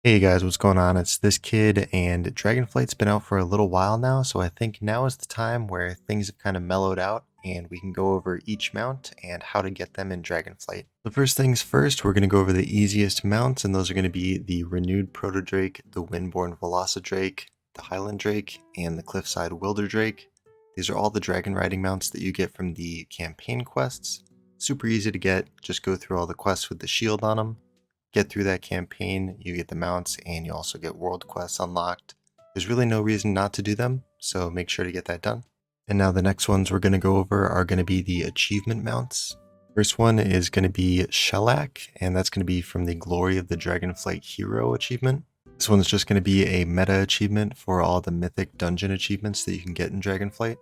Hey guys, what's going on? It's this kid, and Dragonflight's been out for a little while now, so I think now is the time where things have kind of mellowed out and we can go over each mount and how to get them in Dragonflight. The first things first, we're going to go over the easiest mounts, and those are going to be the Renewed Protodrake, the Windborn Velocidrake, the Highland Drake, and the Cliffside Wilderdrake. These are all the dragon riding mounts that you get from the campaign quests. Super easy to get, just go through all the quests with the shield on them. Get through that campaign, you get the mounts, and you also get world quests unlocked. There's really no reason not to do them, so make sure to get that done. And now the next ones we're going to go over are going to be the achievement mounts. First one is going to be Shellack, and that's going to be from the Glory of the Dragonflight Hero achievement. This one's just going to be a meta achievement for all the mythic dungeon achievements that you can get in Dragonflight.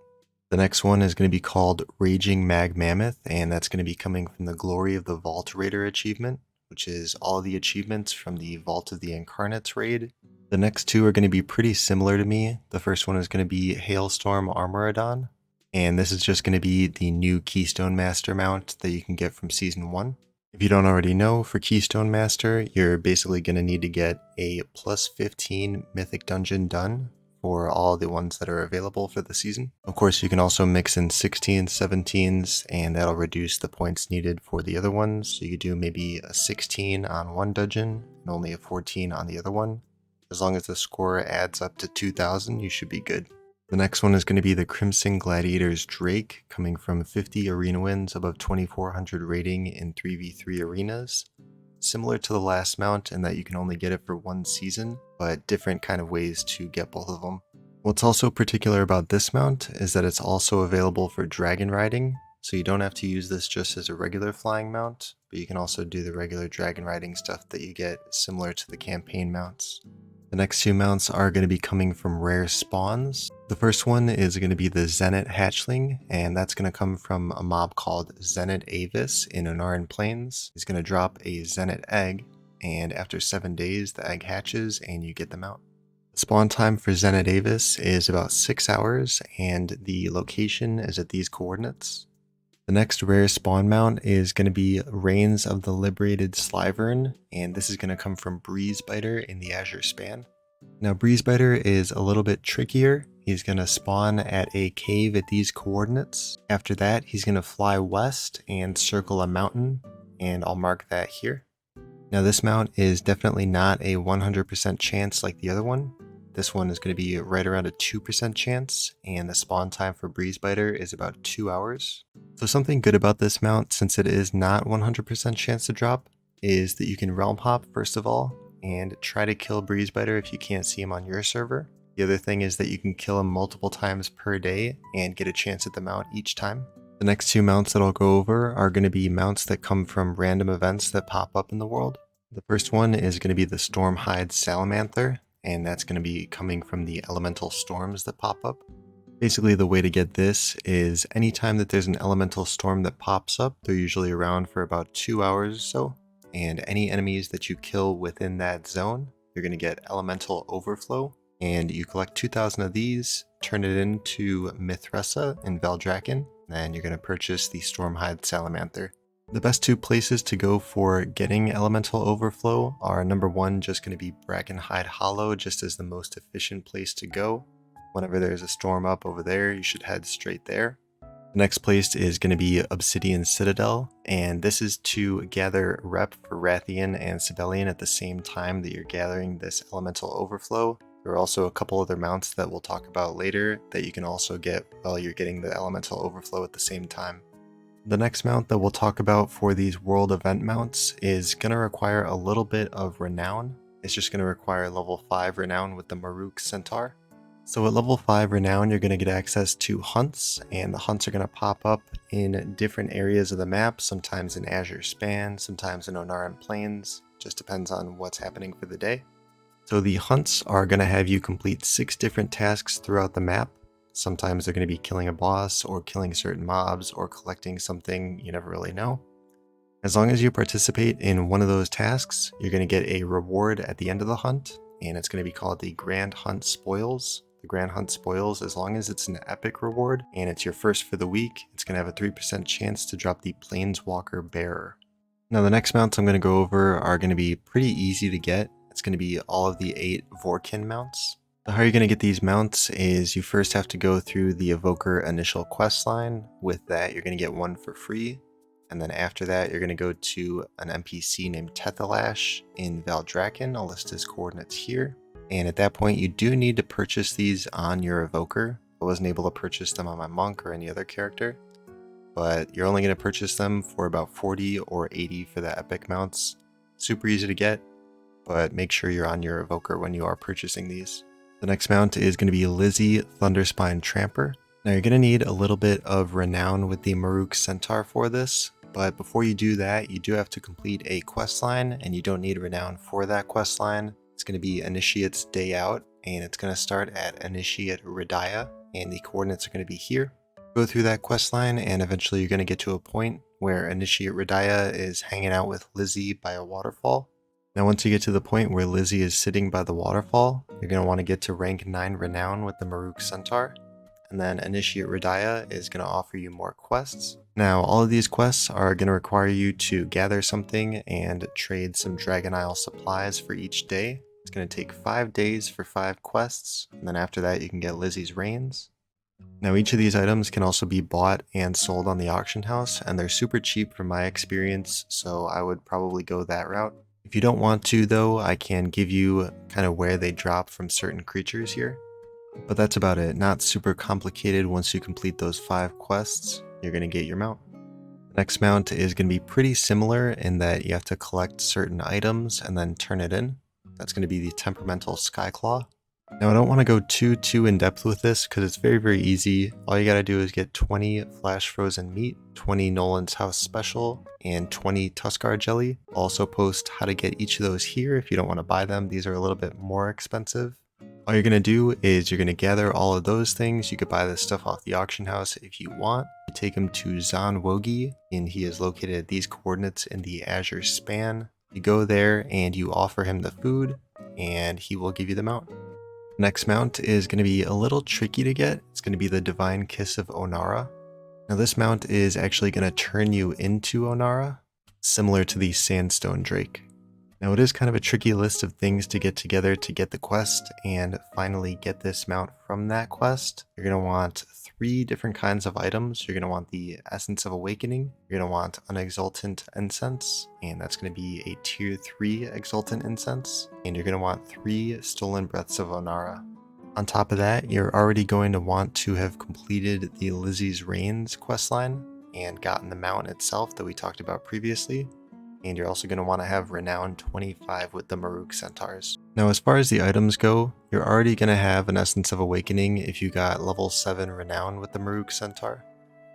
The next one is going to be called Raging Magmammoth, and that's going to be coming from the Glory of the Vault Raider achievement, which is all the achievements from the Vault of the Incarnates raid. The next two are going to be pretty similar to me. The first one is going to be Hailstorm Armoredon, and this is just going to be the new Keystone Master mount that you can get from Season 1. If you don't already know, for Keystone Master, you're basically going to need to get a plus 15 Mythic Dungeon done for all the ones that are available for the season. Of course, you can also mix in 16s, 17s, and that'll reduce the points needed for the other ones. So you could do maybe a 16 on one dungeon and only a 14 on the other one. As long as the score adds up to 2,000, you should be good. The next one is going to be the Crimson Gladiators Drake, coming from 50 arena wins above 2400 rating in 3v3 arenas. Similar to the last mount in that you can only get it for one season, but different kind of ways to get both of them. What's also particular about this mount is that it's also available for dragon riding, so you don't have to use this just as a regular flying mount, but you can also do the regular dragon riding stuff that you get similar to the campaign mounts. The next two mounts are going to be coming from rare spawns. The first one is going to be the Zenet Hatchling, and that's going to come from a mob called Zenet Avis in Ohnara Plains. He's going to drop a Zenet egg, and after 7 days the egg hatches and you get them out. The spawn time for Zenet Avis is about 6 hours, and the location is at these coordinates. The next rare spawn mount is going to be Reigns of the Liberated Slyvern, and this is going to come from Breezebiter in the Azure Span. Now Breezebiter is a little bit trickier. He's going to spawn at a cave at these coordinates. After that, he's going to fly west and circle a mountain, and I'll mark that here. Now this mount is definitely not a 100% chance like the other one. This one is going to be right around a 2% chance, and the spawn time for Breezebiter is about 2 hours. So something good about this mount, since it is not 100% chance to drop, is that you can realm hop first of all, and try to kill Breezebiter if you can't see him on your server. The other thing is that you can kill him multiple times per day and get a chance at the mount each time. The next two mounts that I'll go over are going to be mounts that come from random events that pop up in the world. The first one is going to be the Stormhide Salamanther, and that's going to be coming from the elemental storms that pop up. Basically, the way to get this is anytime that there's an elemental storm that pops up, they're usually around for about 2 hours or so, and any enemies that you kill within that zone, you're going to get elemental overflow, and you collect 2,000 of these, turn it into Mithressa in Valdrakken, and you're going to purchase the Stormhide Salamanther. The best two places to go for getting elemental overflow are number one, just going to be Brackenhide Hollow, just as the most efficient place to go. Whenever there's a storm up over there, you should head straight there. The next place is going to be Obsidian Citadel, and this is to gather rep for Rathian and Sibelian at the same time that you're gathering this elemental overflow. There are also a couple other mounts that we'll talk about later that you can also get while you're getting the elemental overflow at the same time. The next mount that we'll talk about for these world event mounts is going to require a little bit of Renown. It's just going to require level 5 Renown with the Maruk Centaur. So at level 5 Renown, you're going to get access to hunts, and the hunts are going to pop up in different areas of the map, sometimes in Azure Span, sometimes in Ohnara Plains, just depends on what's happening for the day. So the hunts are going to have you complete 6 different tasks throughout the map. Sometimes they're going to be killing a boss, or killing certain mobs, or collecting something you never really know. As long as you participate in one of those tasks, you're going to get a reward at the end of the hunt, and it's going to be called the Grand Hunt Spoils. The Grand Hunt Spoils, as long as it's an epic reward, and it's your first for the week, it's going to have a 3% chance to drop the Plainswalker Bearer. Now the next mounts I'm going to go over are going to be pretty easy to get. it's going to be all of the 8 Vorquin Mounts. So how you're going to get these mounts is you first have to go through the Evoker initial quest line. With that, you're going to get one for free. And then after that, you're going to go to an NPC named Tethalash in Valdrakken. I'll list his coordinates here. And at that point, you do need to purchase these on your Evoker. I wasn't able to purchase them on my Monk or any other character, but you're only going to purchase them for about 40 or 80 for the epic mounts. Super easy to get, but make sure you're on your Evoker when you are purchasing these. The next mount is going to be Lizi Thunderspine Tramper. Now you're going to need a little bit of Renown with the Maruk Centaur for this, but before you do that, you do have to complete a quest line, and you don't need Renown for that quest line. It's going to be Initiate's Day Out, and it's going to start at Initiate Radaya, and the coordinates are going to be here. Go through that quest line, and eventually you're going to get to a point where Initiate Radaya is hanging out with Lizi by a waterfall. Now once you get to the point where Lizi is sitting by the waterfall, you're going to want to get to rank 9 Renown with the Maruk Centaur, and then Initiate Radaya is going to offer you more quests. Now all of these quests are going to require you to gather something and trade some Dragon Isle supplies for each day. It's going to take 5 days for 5 quests, and then after that you can get Lizi's Reins. Now each of these items can also be bought and sold on the auction house, and they're super cheap from my experience, so I would probably go that route. If you don't want to though, I can give you kind of where they drop from certain creatures here. But that's about it, not super complicated. Once you complete those 5 quests, you're going to get your mount. The next mount is going to be pretty similar in that you have to collect certain items and then turn it in. That's going to be the Temperamental Skyclaw. Now I don't want to go too in depth with this because it's very easy. All you gotta do is get 20 Flash Frozen Meat, 20 Nolan's House Special, and 20 Tuskarr Jelly. I'll also post how to get each of those here if you don't want to buy them. These are a little bit more expensive. All you're gonna do is you're gonna gather all of those things. You could buy this stuff off the auction house if you want. You take him to Zon Wogi, and he is located at these coordinates in the Azure Span. You go there and you offer him the food, and he will give you the mount. Next mount is going to be a little tricky to get. It's going to be the Divine Kiss of Ohnara. Now this mount is actually going to turn you into Ohnara, similar to the Sandstone Drake. Now it is kind of a tricky list of things to get together to get the quest and finally get this mount from that quest. You're going to want 3 different kinds of items. You're going to want the Essence of Awakening, you're going to want an Exultant Incense, and that's going to be a tier 3 Exultant Incense, and you're going to want 3 Stolen Breaths of Ohnara. On top of that, you're already going to want to have completed the Lizi's Reins questline and gotten the mount itself that we talked about previously. And you're also going to want to have Renown 25 with the Maruk Centaurs. Now as far as the items go, you're already going to have an Essence of Awakening if you got level 7 Renown with the Maruk Centaur.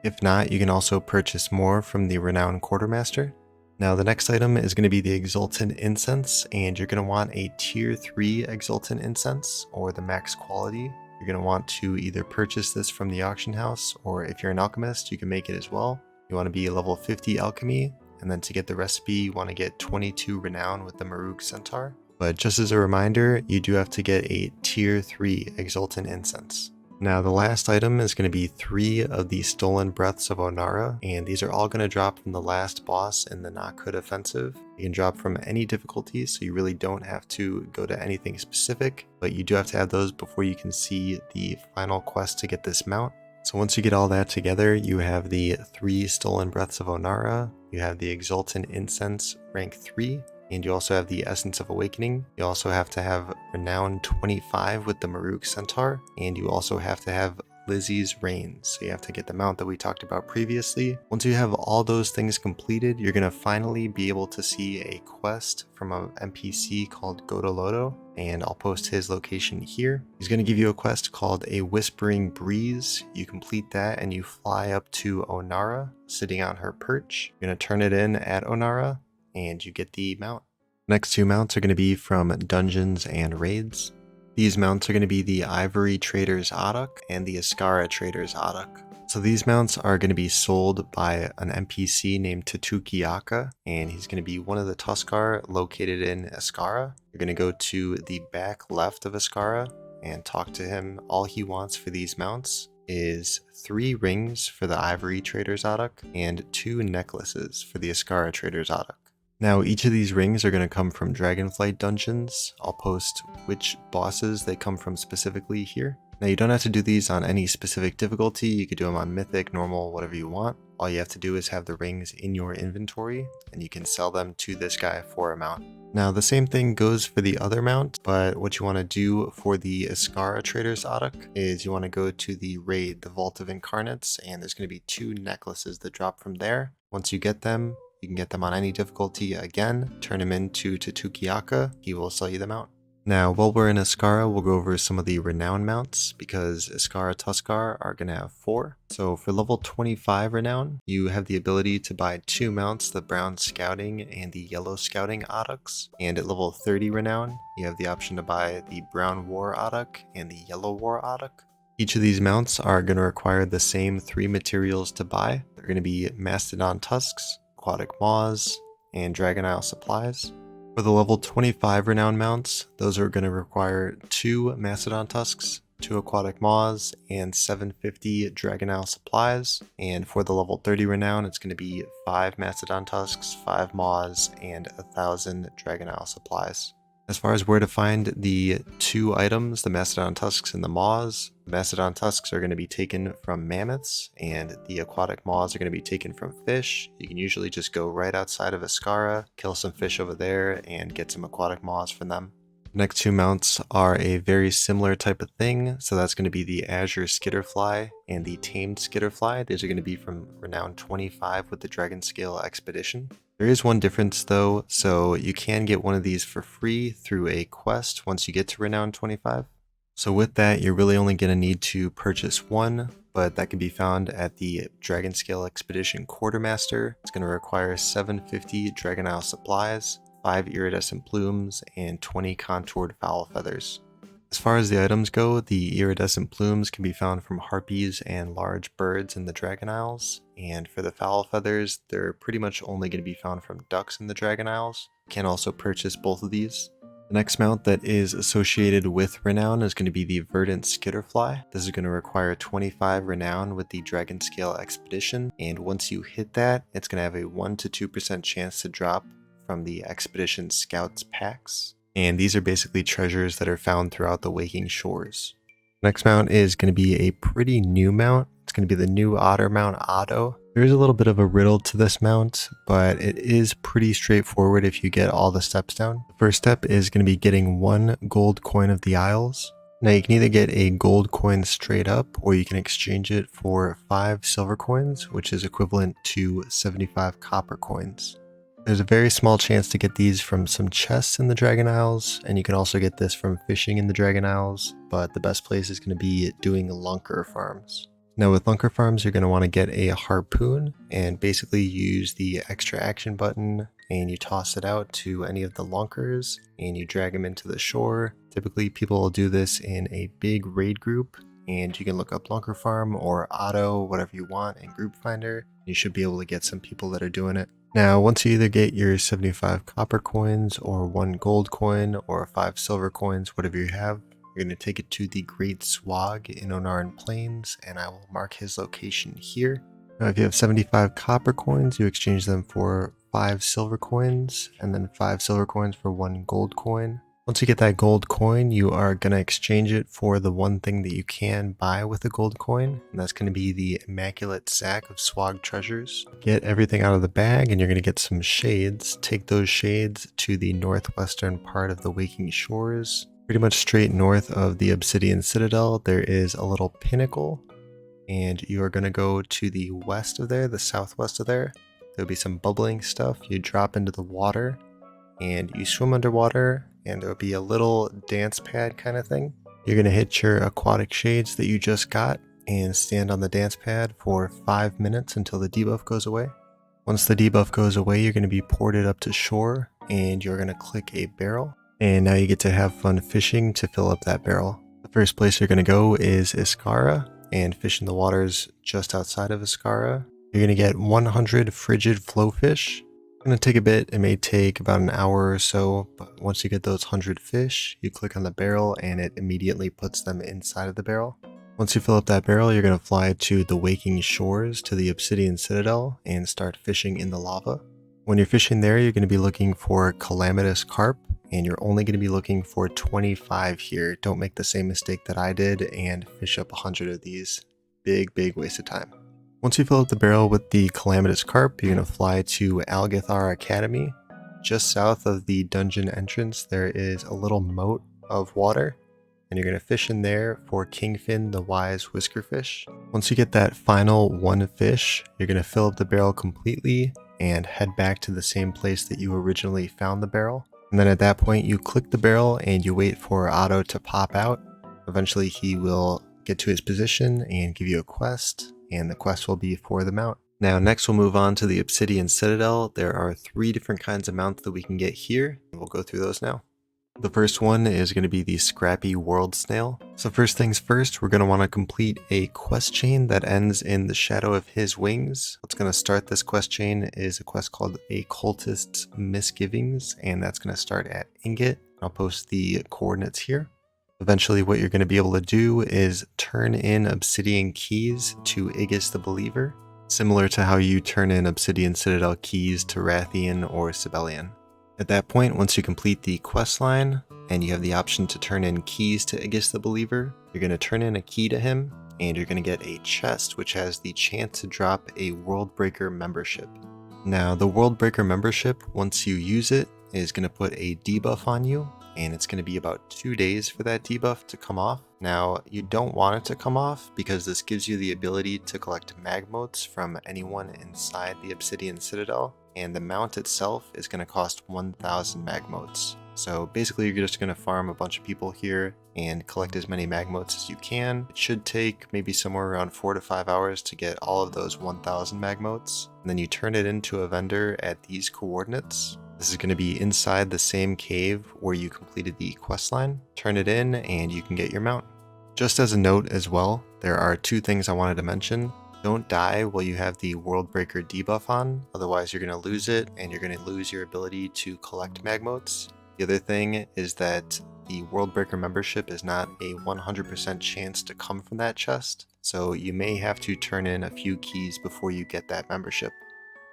If not, you can also purchase more from the Renown Quartermaster. Now the next item is going to be the Exultant Incense, and you're going to want a tier 3 Exultant Incense or the max quality. You're going to want to either purchase this from the auction house, or if you're an alchemist, you can make it as well. You want to be level 50 alchemy, and then to get the recipe, you want to get 22 Renown with the Maruk Centaur. But just as a reminder, you do have to get a tier 3 Exultant Incense. Now the last item is going to be 3 of the Stolen Breaths of Ohnara, and these are all going to drop from the last boss in the Knockhood Offensive. You can drop from any difficulty, so you really don't have to go to anything specific, but you do have to have those before you can see the final quest to get this mount. So once you get all that together, you have the 3 Stolen Breaths of Ohnara, you have the Exultant Incense rank 3, and you also have the Essence of Awakening. You also have to have Renown 25 with the Maruk Centaur, and you also have to have Lizi's Reins. So you have to get the mount that we talked about previously. Once you have all those things completed, you're going to finally be able to see a quest from an NPC called Godolodo, and I'll post his location here. He's going to give you a quest called a Whispering Breeze. You complete that and you fly up to Ohnara, sitting on her perch. You're going to turn it in at Ohnara, and you get the mount. Next 2 mounts are going to be from dungeons and raids. These mounts are going to be the Ivory Trader's Otto and the Askara Trader's Otto. So these mounts are going to be sold by an NPC named Tatukiaka, and he's going to be one of the Tuskarr located in Askara. You're going to go to the back left of Askara and talk to him. All he wants for these mounts is 3 rings for the Ivory Trader's Otto and 2 necklaces for the Askara Trader's Otto. Now each of these rings are going to come from Dragonflight dungeons. I'll post which bosses they come from specifically here. Now you don't have to do these on any specific difficulty, you could do them on Mythic, Normal, whatever you want. All you have to do is have the rings in your inventory and you can sell them to this guy for a mount. Now the same thing goes for the other mount, but what you want to do for the Tuskarr Trader's Otto is you want to go to the raid, the Vault of Incarnates, and there's going to be 2 necklaces that drop from there. Once you get them, you can get them on any difficulty again, turn them into Tutukiaka, he will sell you them out. Now, while we're in Tuskarr, we'll go over some of the Renown mounts, because Tuskarr Tuskarr are going to have 4. So for level 25 Renown, you have the ability to buy 2 mounts, the Brown Scouting and the Yellow Scouting Ottoks. And at level 30 Renown, you have the option to buy the Brown War Ottok and the Yellow War Ottok. Each of these mounts are going to require the same 3 materials to buy. They're going to be Mastodon Tusks, Aquatic Maws, and Dragon Isle Supplies. For the level 25 Renown mounts, those are going to require 2 Mastodon Tusks, 2 Aquatic Maws, and 750 Dragon Isle Supplies. And for the level 30 Renown, it's going to be 5 Mastodon Tusks, 5 Maws, and 1000 Dragon Isle Supplies. As far as where to find the 2 items, the Mastodon Tusks and the Maws, the Mastodon Tusks are going to be taken from mammoths, and the Aquatic Maws are going to be taken from fish. You can usually just go right outside of Tuskarr, kill some fish over there, and get some Aquatic Maws from them. The next 2 mounts are a very similar type of thing, so that's going to be the Azure Skitterfly and the Tamed Skitterfly. These are going to be from Renown 25 with the Dragon Scale Expedition. There is one difference though, so you can get one of these for free through a quest once you get to Renown 25. So with that, you're really only going to need to purchase one, but that can be found at the Dragon Scale Expedition Quartermaster. It's going to require 750 Dragon Isle Supplies, 5 iridescent plumes, and 20 contoured fowl feathers. As far as the items go, the iridescent plumes can be found from harpies and large birds in the Dragon Isles, and for the fowl feathers, they're pretty much only going to be found from ducks in the Dragon Isles. You can also purchase both of these. The next mount that is associated with Renown is going to be the Verdant Skitterfly. This is going to require 25 Renown with the Dragon Scale Expedition, and once you hit that, it's going to have a 1 to 2% chance to drop from the Expedition Scouts packs. And these are basically treasures that are found throughout the Waking Shores. Next mount is going to be a pretty new mount. It's going to be the new Otter mount, Otto. There is a little bit of a riddle to this mount, but it is pretty straightforward if you get all the steps down. The first step is going to be getting 1 gold coin of the Isles. Now you can either get a gold coin straight up, or you can exchange it for 5 silver coins, which is equivalent to 75 copper coins. There's a very small chance to get these from some chests in the Dragon Isles, and you can also get this from fishing in the Dragon Isles, but the best place is going to be doing lunker farms. Now with lunker farms, you're going to want to get a harpoon and basically use the extra action button, and you toss it out to any of the lunkers and you drag them into the shore. Typically people will do this in a big raid group, and you can look up lunker farm or Otto, whatever you want, in Group Finder. You should be able to get some people that are doing it. Now, once you either get your 75 copper coins or 1 gold coin or 5 silver coins, whatever you have, you're going to take it to the Great Swag in Ohnara Plains, and I will mark his location here. Now, if you have 75 copper coins, you exchange them for 5 silver coins, and then 5 silver coins for 1 gold coin. Once you get that gold coin, you are going to exchange it for the one thing that you can buy with a gold coin, and that's going to be the Immaculate Sack of Swag Treasures. Get everything out of the bag, and you're going to get some shades. Take those shades to the northwestern part of the Waking Shores. Pretty much straight north of the Obsidian Citadel, there is a little pinnacle, and you are going to go to the west of there, the southwest of there. There'll be some bubbling stuff. You drop into the water, and you swim underwater, and there'll be a little dance pad kind of thing. You're going to hit your aquatic shades that you just got and stand on the dance pad for 5 minutes until the debuff goes away. Once the debuff goes away, you're going to be ported up to shore, and you're going to click a barrel. And now you get to have fun fishing to fill up that barrel. The first place you're going to go is Tuskarr and fish in the waters just outside of Tuskarr. You're going to get 100 frigid flowfish. It's going to take a bit. It may take about an hour or so, but once you get those 100 fish, you click on the barrel and it immediately puts them inside of the barrel. Once you fill up that barrel, you're going to fly to the Waking Shores to the Obsidian Citadel and start fishing in the lava. When you're fishing there, you're going to be looking for calamitous carp, and you're only going to be looking for 25 here. Don't make the same mistake that I did and fish up 100 of these. Big waste of time. Once you fill up the barrel with the calamitous carp, you're going to fly to Algathar Academy. Just south of the dungeon entrance, there is a little moat of water, and you're going to fish in there for Kingfin the Wise Whiskerfish. Once you get that final one fish, you're going to fill up the barrel completely and head back to the same place that you originally found the barrel. And then at that point, you click the barrel and you wait for Otto to pop out. Eventually, he will get to his position and give you a quest, and the quest will be for the mount. Now, next we'll move on to the Obsidian Citadel. There are 3 different kinds of mounts that we can get here, and we'll go through those now. The first one is going to be the Scrappy Worldsnail. So first things first, we're going to want to complete a quest chain that ends in the shadow of his wings. What's going to start this quest chain is a quest called A Cultist's Misgivings, and that's going to start at Ingot. I'll post the coordinates here. Eventually what you're going to be able to do is turn in obsidian keys to Igus the Believer, similar to how you turn in Obsidian Citadel keys to Rathian or Sibelian. At that point, once you complete the quest line and you have the option to turn in keys to Igus the Believer, you're going to turn in a key to him and you're going to get a chest which has the chance to drop a Worldbreaker membership. Now, the Worldbreaker membership, once you use it, is going to put a debuff on you, and it's going to be about 2 days for that debuff to come off. Now, you don't want it to come off because this gives you the ability to collect Magmammoths from anyone inside the Obsidian Citadel, and the mount itself is going to cost 1,000 Magmammoths. So basically you're just going to farm a bunch of people here and collect as many Magmammoths as you can. It should take maybe somewhere around 4 to 5 hours to get all of those 1,000 Magmammoths. And then you turn it into a vendor at these coordinates. This is going to be inside the same cave where you completed the quest line. Turn it in and you can get your mount. Just as a note as well, there are 2 things I wanted to mention. Don't die while you have the Worldbreaker debuff on, otherwise you're going to lose it and you're going to lose your ability to collect Magmammoths. The other thing is that the Worldbreaker membership is not a 100% chance to come from that chest, so you may have to turn in a few keys before you get that membership.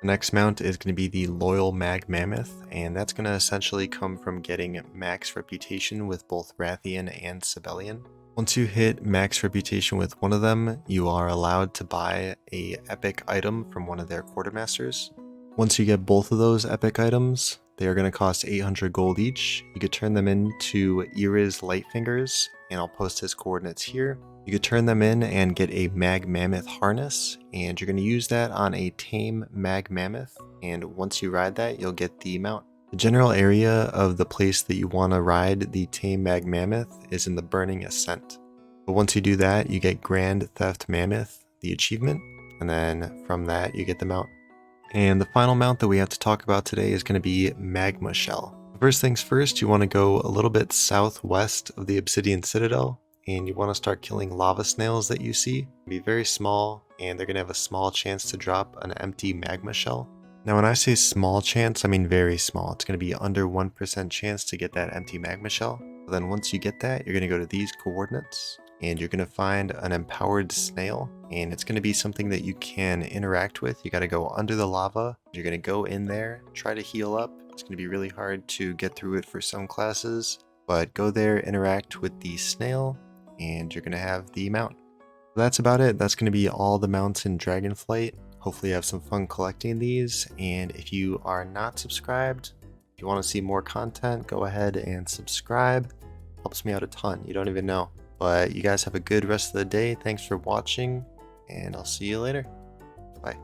The next mount is going to be the Loyal Magmammoth, and that's going to essentially come from getting max reputation with both Rathian and Sibelian. Once you hit max reputation with one of them, you are allowed to buy a epic item from one of their quartermasters. Once you get both of those epic items, they are going to cost 800 gold each. You could turn them into Ira's Lightfingers, and I'll post his coordinates here. You could turn them in and get a Magmammoth harness, and you're going to use that on a tame Magmammoth, and once you ride that, you'll get the mount. The general area of the place that you want to ride the tame Magmammoth is in the Burning Ascent. But once you do that, you get Grand Theft Mammoth, the achievement, and then from that you get the mount. And the final mount that we have to talk about today is going to be Magmashell. First things first, you want to go a little bit southwest of the Obsidian Citadel, and you want to start killing lava snails that you see. Be very small, and they're going to have a small chance to drop an empty Magmashell. Now when I say small chance, I mean very small. It's going to be under 1% chance to get that empty Magmashell. Then once you get that, you're going to go to these coordinates, and you're going to find an empowered snail, and it's going to be something that you can interact with. You got to go under the lava. You're going to go in there, try to heal up. It's going to be really hard to get through it for some classes, but go there, interact with the snail, and you're going to have the mount. That's about it. That's going to be all the mounts in Dragonflight. Hopefully you have some fun collecting these, and if you are not subscribed, if you want to see more content, go ahead and subscribe. Helps me out a ton. You don't even know. But you guys have a good rest of the day. Thanks for watching, and I'll see you later. Bye.